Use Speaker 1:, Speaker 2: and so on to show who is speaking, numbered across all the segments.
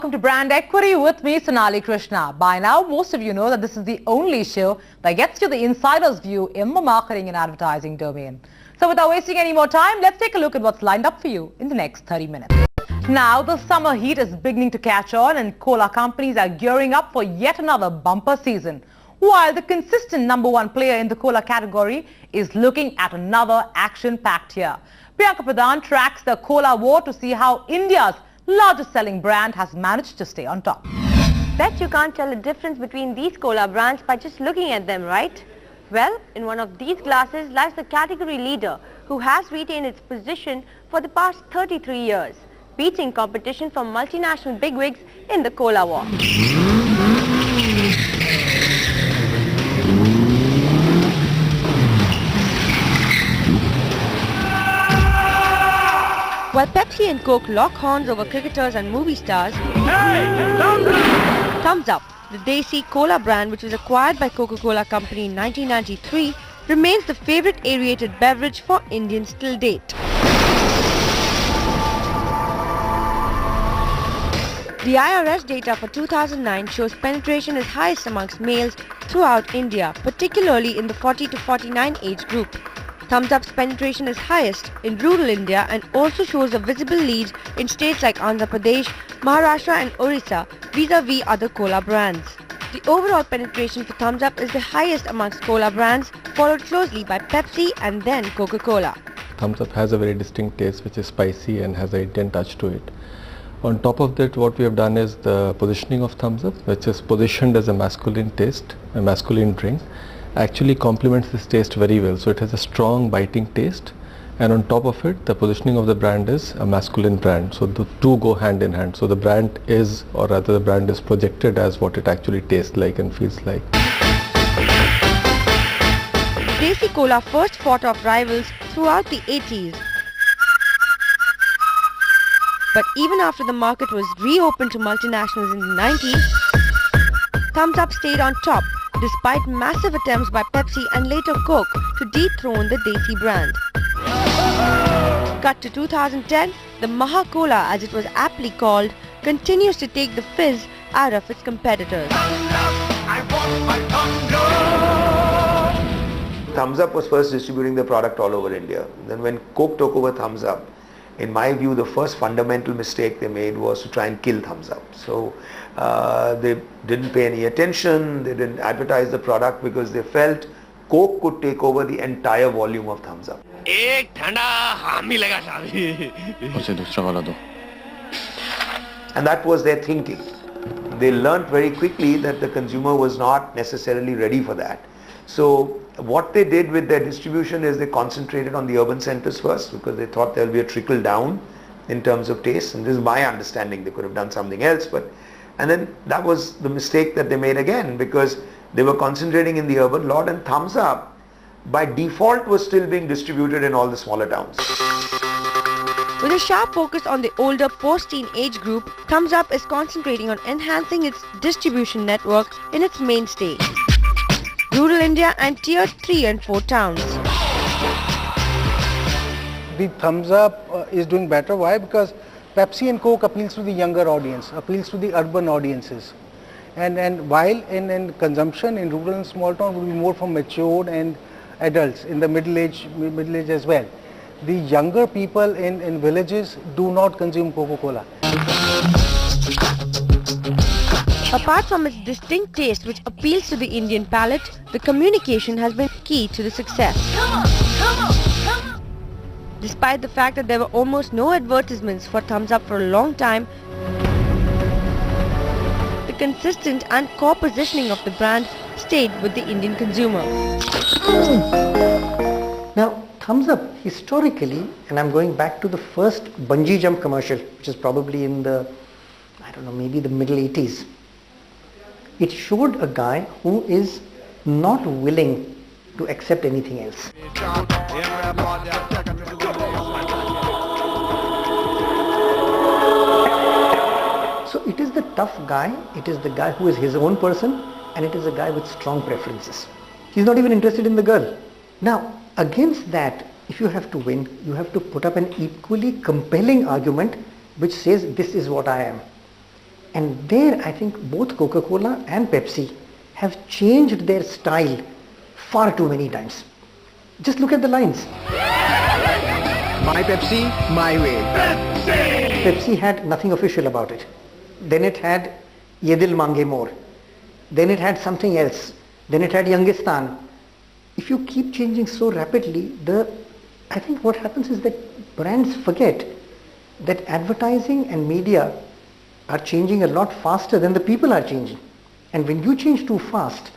Speaker 1: welcome to Brand Equity with me, Sonali Krishna. By now, most of you know that this is the only show that gets you the insider's view in the marketing and advertising domain. So without wasting any more time, let's take a look at what's lined up for you in the next 30 minutes. Now, the summer heat is beginning to catch on and cola companies are gearing up for yet another bumper season. While the consistent #1 player in the cola category is looking at another action-packed year. Priyanka Pradhan tracks the cola war to see how India's largest selling brand has managed to stay on top.
Speaker 2: Bet you can't tell the difference between these cola brands by just looking at them, right? Well, in one of these glasses lies the category leader who has retained its position for the past 33 years, beating competition from multinational bigwigs in the cola war. While Pepsi and Coke lock horns over cricketers and movie stars, Thumbs Up, the Desi cola brand which was acquired by Coca-Cola Company in 1993, remains the favorite aerated beverage for Indians till date. The IRS data for 2009 shows penetration is highest amongst males throughout India, particularly in the 40 to 49 age group. Thumbs Up's penetration is highest in rural India and also shows a visible lead in states like Andhra Pradesh, Maharashtra and Orissa vis-a-vis other cola brands. The overall penetration for Thumbs Up is the highest amongst cola brands, followed closely by Pepsi and then Coca-Cola.
Speaker 3: Thumbs Up has a very distinct taste which is spicy and has an Indian touch to it. On top of that, what we have done is the positioning of Thumbs Up, which is positioned as a masculine taste, a masculine drink, actually complements this taste very well. So it has a strong biting taste, and on top of it the positioning of the brand is a masculine brand. So the two go hand in hand. So the brand is, or rather the brand is projected as what it actually tastes like and feels like.
Speaker 2: Desi Cola first fought off rivals throughout the 80s. But even after the market was reopened to multinationals in the 90s, Thumbs Up stayed on top, despite massive attempts by Pepsi and later Coke to dethrone the Desi brand. Cut to 2010, the Maha Cola, as it was aptly called, continues to take the fizz out of its competitors.
Speaker 4: Thumbs Up was first distributing the product all over India. Then when Coke took over Thumbs Up, in my view, the first fundamental mistake they made was to try and kill Thumbs Up. So they didn't pay any attention, they didn't advertise the product because they felt Coke could take over the entire volume of Thumbs Up. And that was their thinking. They learnt very quickly that the consumer was not necessarily ready for that. So what they did with their distribution is they concentrated on the urban centers first because they thought there will be a trickle down in terms of taste, and this is my understanding. They could have done something else, and then that was the mistake that they made again, because they were concentrating in the urban lot, and Thumbs Up by default was still being distributed in all the smaller towns.
Speaker 2: With a sharp focus on the older post-teen age group, Thumbs Up is concentrating on enhancing its distribution network in its mainstay, rural India and tier 3 and 4 towns.
Speaker 5: The Thumbs Up is doing better. Why? Because Pepsi and Coke appeals to the younger audience, appeals to the urban audiences. And while in consumption in rural and small town will be more for matured and adults in the middle age as well. The younger people in villages do not consume Coca-Cola.
Speaker 2: Apart from its distinct taste which appeals to the Indian palate, the communication has been key to the success. Despite the fact that there were almost no advertisements for Thumbs Up for a long time, the consistent and core positioning of the brand stayed with the Indian consumer.
Speaker 6: Now, Thumbs Up historically, and I'm going back to the first bungee jump commercial, which is probably in the, I don't know, maybe the middle 80s. It showed a guy who is not willing to accept anything else. So it is the tough guy, it is the guy who is his own person, and it is a guy with strong preferences. He's not even interested in the girl. Now, against that, if you have to win, you have to put up an equally compelling argument which says this is what I am. And there I think both Coca-Cola and Pepsi have changed their style far too many times. Just look at the lines.
Speaker 7: My Pepsi, my way.
Speaker 6: Pepsi had nothing official about it. Then it had Ye Dil Mange More. Then it had something else. Then it had Yangistan. If you keep changing so rapidly, I think what happens is that brands forget that advertising and media are changing a lot faster than the people are changing. And when you change too fast,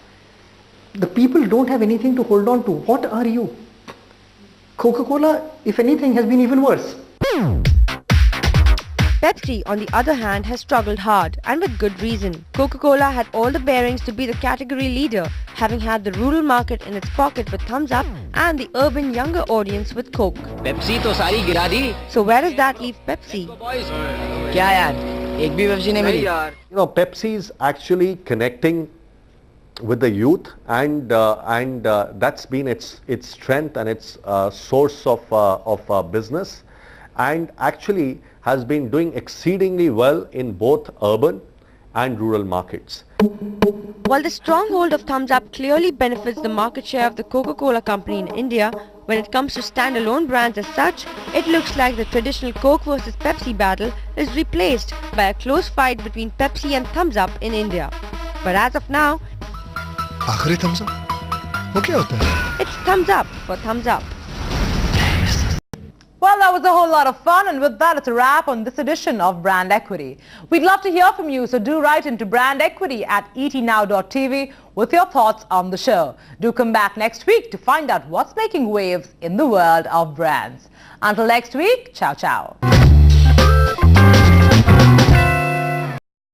Speaker 6: the people don't have anything to hold on to. What are you? Coca-Cola, if anything, has been even worse.
Speaker 2: Pepsi, on the other hand, has struggled hard, and with good reason. Coca-Cola had all the bearings to be the category leader, having had the rural market in its pocket with Thums Up and the urban younger audience with Coke.
Speaker 7: Pepsi to sari gira di.
Speaker 2: So where does that leave Pepsi?
Speaker 7: Kya yaar? Ek bhi Pepsi nahi mili.
Speaker 8: You know, Pepsi is actually connecting with the youth, and that's been its strength and its source of business, and actually has been doing exceedingly well in both urban and rural markets.
Speaker 2: While the stronghold of Thums Up clearly benefits the market share of the Coca-Cola company in India, when it comes to standalone brands as such, it looks like the traditional Coke versus Pepsi battle is replaced by a close fight between Pepsi and Thums Up in India. But as of now,
Speaker 9: आखिरी thumbs up? वो क्या होता है?
Speaker 2: it's Thums Up for Thums Up.
Speaker 1: Well, that was a whole lot of fun, and with that, it's a wrap on this edition of Brand Equity. We'd love to hear from you, so do write into brandequity@etnow.tv with your thoughts on the show. Do come back next week to find out what's making waves in the world of brands. Until next week, ciao ciao.